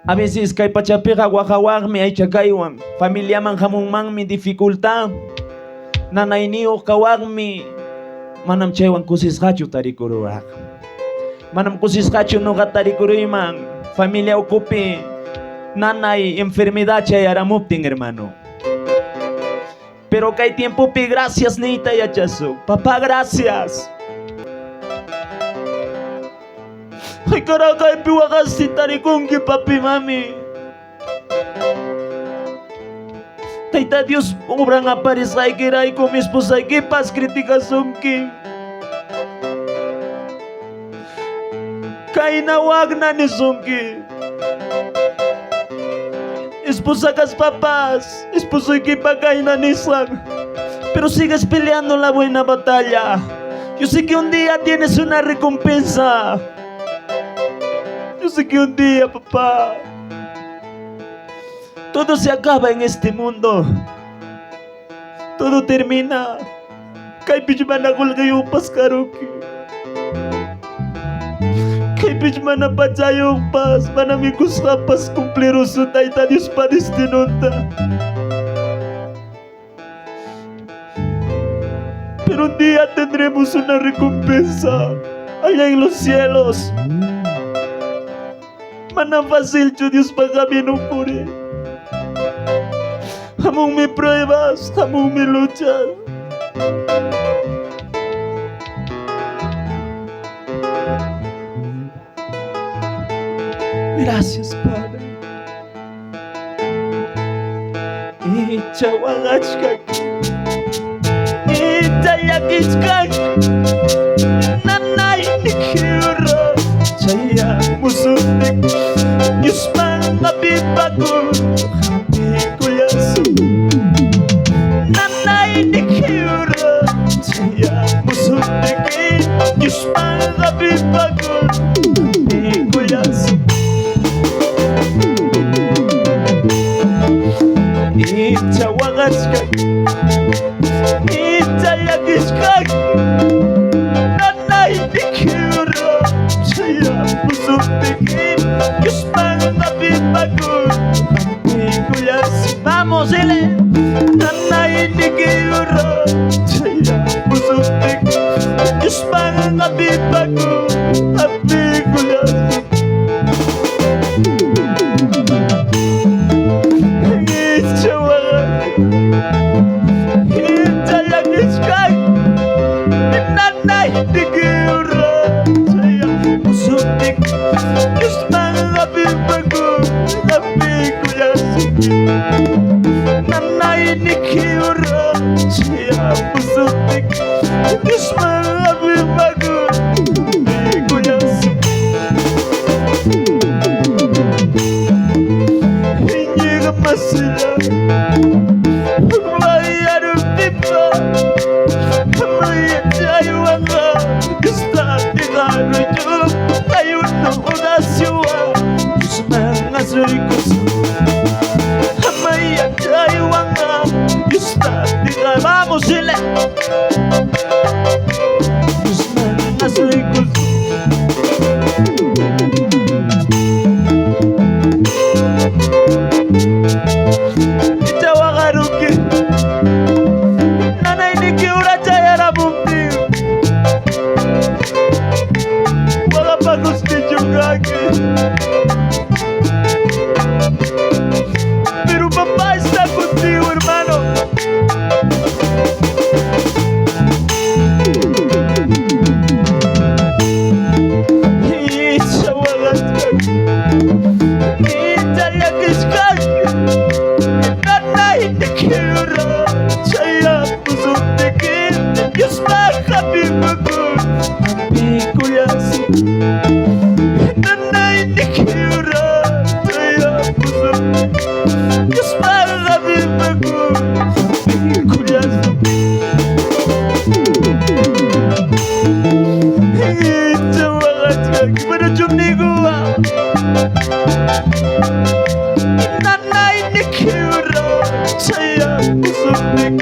A veces kay pachapiqa waqawaqmi aychakaywan, familiaman hamunmanmi dificultad, nanayniyuq kawaqmi manam chaywan kusisqachu tarikururaq. Manam kusisqachu nuqa tarikuruyman familia ukupi nanay enfermedad chayaramuptin hermano. Pero kay tiempopi gracias niyta yachasu. Papá, gracias. Ay karakaypi waqasti tarikunki papi mami. Tayta Dios obran aparisqaykirayku mi esposaykipas criticasunki. Kayna waqna nisunki. Esposakas papás, esposaykipa kayna nisan. Pero sigues peleando la buena batalla. Yo sé que un día tienes una recompensa. Yo sé que un día, papá, todo se acaba en este mundo. Todo termina. Kay pichmana kulgayo paskaruki. Kay pichmana pachayo pas. Manamigos kapas kumplero su tayta Dios padestinunta. Pero un día tendremos una recompensa allá en los cielos. Manam fácil cho Dios pagabino por él. Hamon mi pruebas, hamon mi luchas. Gracias, Padre. Ichawagachkak, Ichayakishkak, Nanay nikyura, Chaya musutik, Yusman kapipaku, Hamikuyasu, Nanay nikyura, Chaya musutik, Yusman kapipaku, Hamikuyasu. Ichawagachkak, Ichayakishkak, Nanay nikyura, Chaya musutik, Yusman kapipaku, Hamikuyasu. Vamos, dile. Nanay nikyura, Chaya musutik, Yusman kapipaku, Hamikuyasu. Nanay nikyura, Chaya musutik, Yusman kapipaku, Hamikuyasu. Nanay nikyura, Chaya musutik, Yusman kapipaku, Hamikuyasu. Hinyiga masila, Mayarong tipa, Maya chayuanga, Gusta tigano yo, Ayun ng unasyoa, Yusman asoy kuso. Maya chayuanga, Gusta tigano. Vamos, dile. Yusman asoy kuso. Ichawagaruki, Nanay nikyura chayaramupti, Wagapagusti chungaki. Pero papá está contigo, hermano. Ichawagachkak, Ichayakishkak, Nanay nikyura, Chaya musutik, Yusman kapipaku, Hamikuyasu. Nanay nikyura, Chaya musutik, Yusman kapipaku, Hamikuyasu. Ichawagachkak, manachumniguwa, Nanay nikyura, Chaya musutik,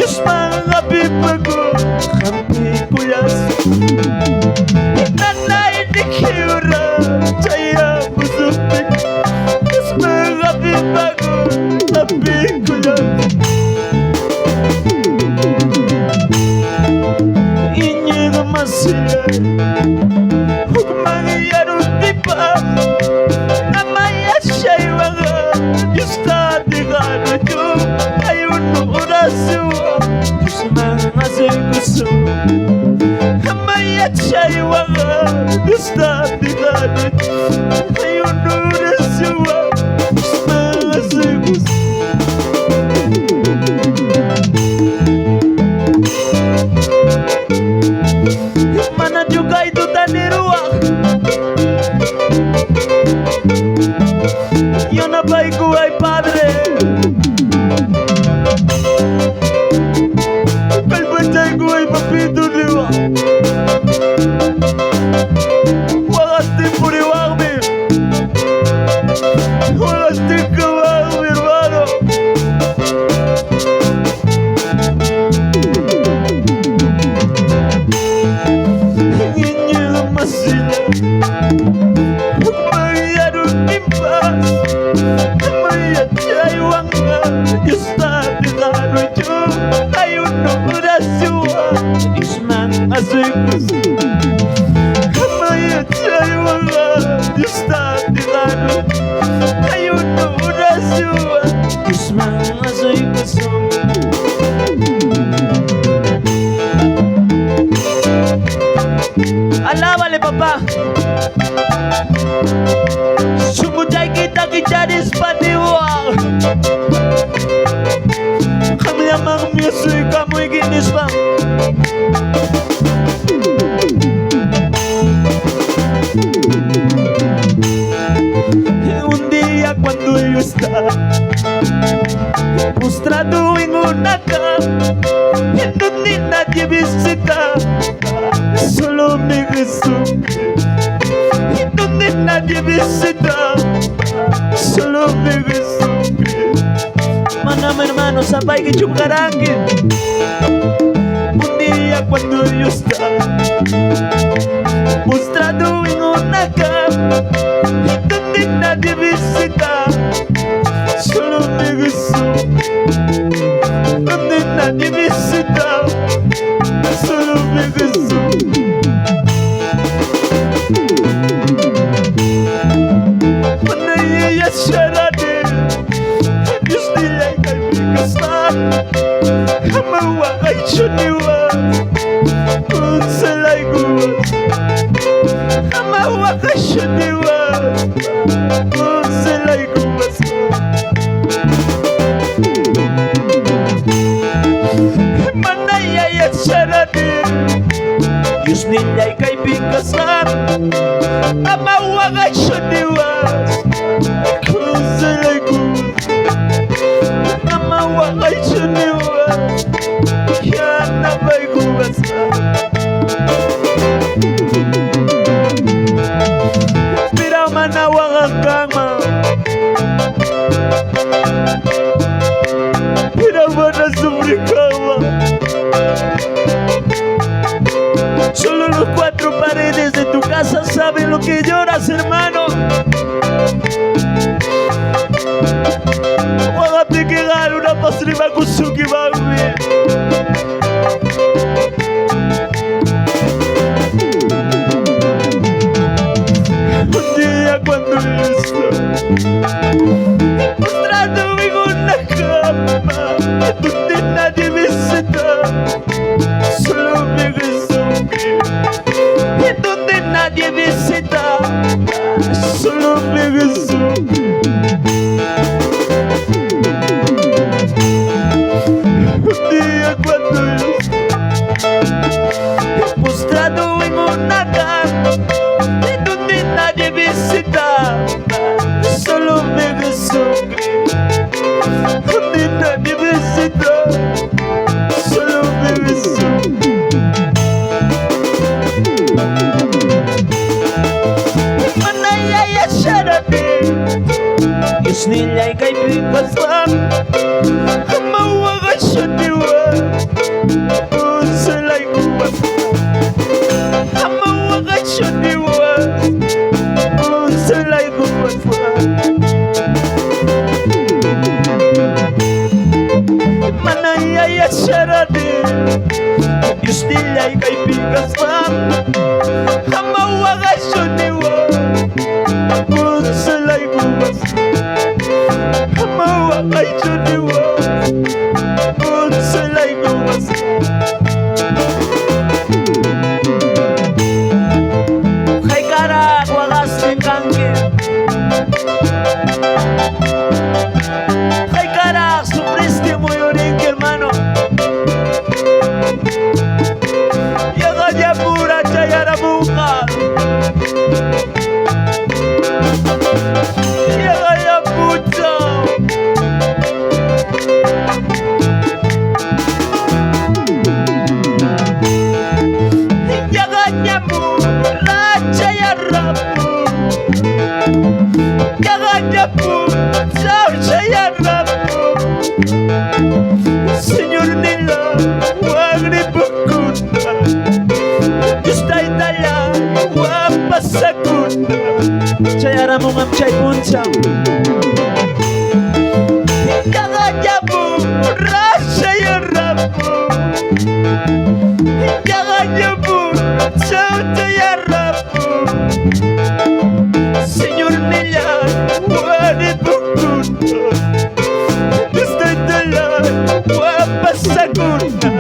Yusman kapipaku, Hamikuyasu. Nanay nikyura, Chaya musutik, sila Huwag mangyayaro di ba Na maya siya'y mga Diyos na tingano nyo Ayun mo orasyo Diyos mga seguso Na maya siya'y mga Diyos na tingano nyo Ayun mo orasyo Diyos mga seguso Mana juga itu tadi ruang Yo na baiko ay padre Kalbantay ko ay papito liwa Wagas tiempo liwang mir Wagas tiempo liwang mi hermano Masila Huwag mangyayaro di ba Mayat siya'y wangga Diyos na tingano nyo Ayun ang orasyo Diyos mga seguso Mayat siya'y wangga Diyos na tingano Ayun ang orasyo Diyos mga seguso Alábale, papá. Sumutay kita kicharis paniwa. Kami amang music kamu ikinis pa. Un día cuando yo estaba postrado en una cama en donde nadie visita Solo mi Jesús En donde nadie visita Solo mi Jesús Maname hermano, sapay que chungarangue Un día cuando yo estaba Postrado en una cama En donde nadie visita Solo mi Jesús Donde nadie visita Solo mi Jesús Manaya sharade Diyos nila'y kalbikasan Hamawa kay suniwa Unsalay guwas Hamawa kay suniwa Unsalay guwas Manaya sharade Diyos nila'y kalbikasan Hamawa kay suniwa Unsalay guwas Hamawa kay suniwa Yan na ba'y guwas Piraw manawang ang kama Piraw manasubri kama Solo los cuatro paredes de tu casa saben lo que lloras, hermano. Wagati kigar una pasrima kusuki bagmi. Un día cuando yo estaba postrado en una cama donde nadie me visita, solo mi Jesús, en donde nadie me visita, solo mi Jesús. Un día cuando yo estaba postrado en una cama en donde nadie visita, solo mi Jesús, donde nadie visita, solo mi Jesús. Manaya ya sharade, Diyos nila'y kaibigan, Hamawagan siya diwa, Unsalay guwas, Hamawagan siya diwa, Unsalay guwas. Manaya ya sharade, Diyos nila'y kaibigan, Yapu, chao Shayarapu, Señor Nila, Wagri Bukuna, Yusta Itaya, Wapasakuna, Chayaramu Mam Chay Puncha, Yaga Yapu, Rashayarapu, Yaga Yapu, chao Shayarapu, Señor Nila, Wagri Bukuna, Yusta Itaya, Wapasakuna.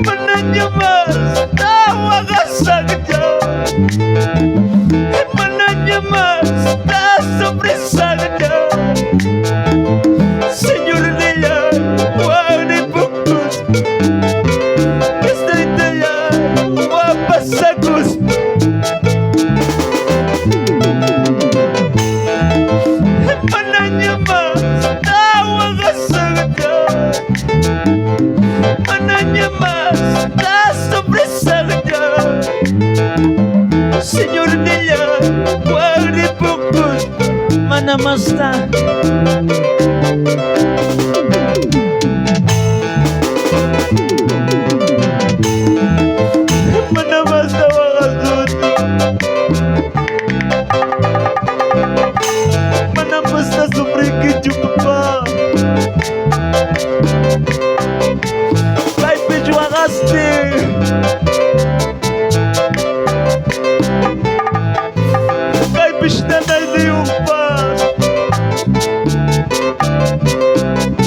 Menanyamas tawa kasagja, menanyamas ta sobresagja, Señor Nila, wari bukus, estoy taya, wapasagus. Menanyamas tawa kasagja, menanyamas ta sobresagja, Señor Nila, wari bukus, manamasta. Manamasta wakasut, manamasta sobreki jumpa, kai peju agaste, kai pishna nai diumpa,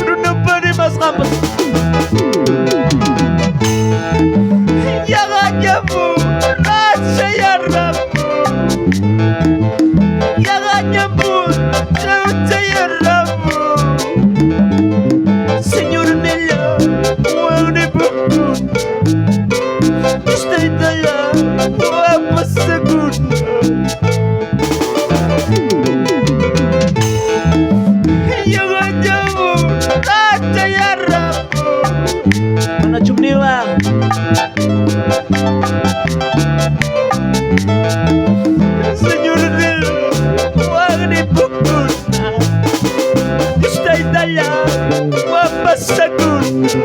runa pari mas kampas. Yaga Yapu, Rashayarapu, Yaga Yapu, chao Shayarapu, Señor Nila, wagri bukuna, Yusta Itaya, wapasakuna. Yaga Yapu, Rashayarapu, mana cumniwa. Señor Nila, wagri bukuna, Yusta Itaya, wapasakuna.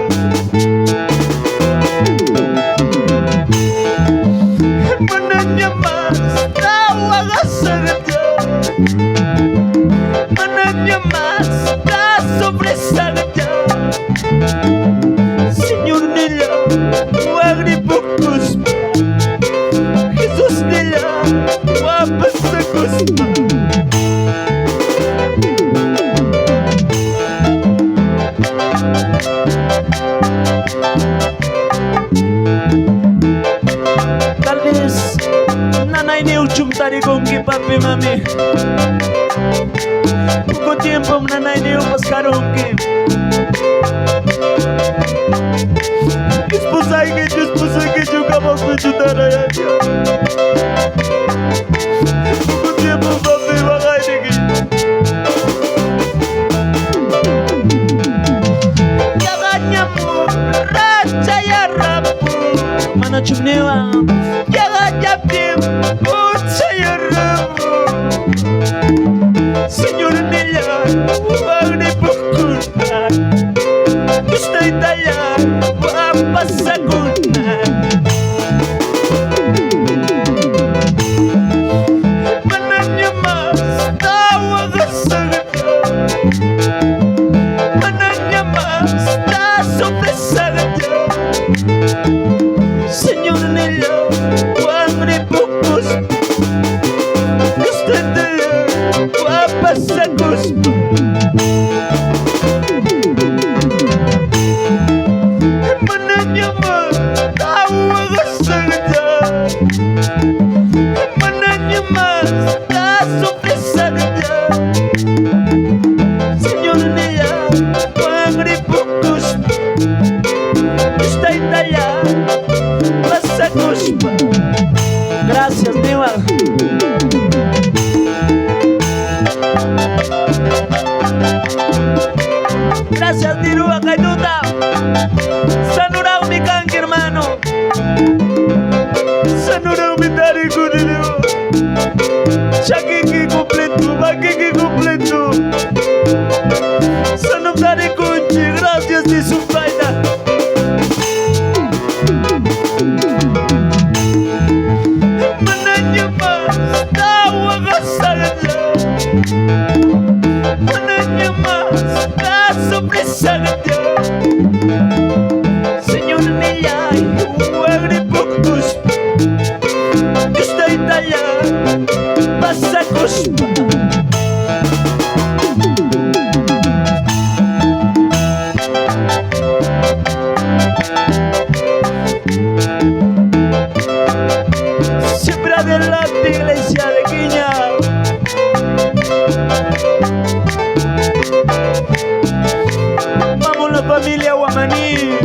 Menanyamas tawa kasagja, menanyamas ta sobresagja, Señor Nila, wagri bukus, Jesus Nila, wapasagus. Tal vez nanay ni uchum tari con que papi mami, poco tiempo nanay ni upaskaron que esposa que yo como que chutara ya. Poco tiempo papi bagay de que Yaga Yapu, Rashayarapu, mana chumnewa. Yaga Yapu, Shayarapu, Señor Nila, wagri bukuna, Yusta Itaya, wapasakuna. Menanyamas tawa kasagja, menanyamas ta sobresagja, Señor Nila, wagri bukus, Yusta Itaya, wapasagus. Menanyamas tawa kasagja, menanyamas ta sobresagja, Señor Nila, wagri bukus, Yusta Itaya, wapasagus. Gracias, Niwa. Gracias, Nirua Kayuta. Sanurao mi kanki, hermano. Sanurao. kurang mitari ko nila. Shakiki completo, bakiki completo. Sanam tari kunci, gracias di su vaina. Mananya mas, tawa ka sa kanya. Mananya mas, kasurpresa ka niya. Señor nila, huwag ripuktus. Gusto itaya, basta kuspa. Siempre adelante, iglesia de Quiña. Vamos la familia Guamaní.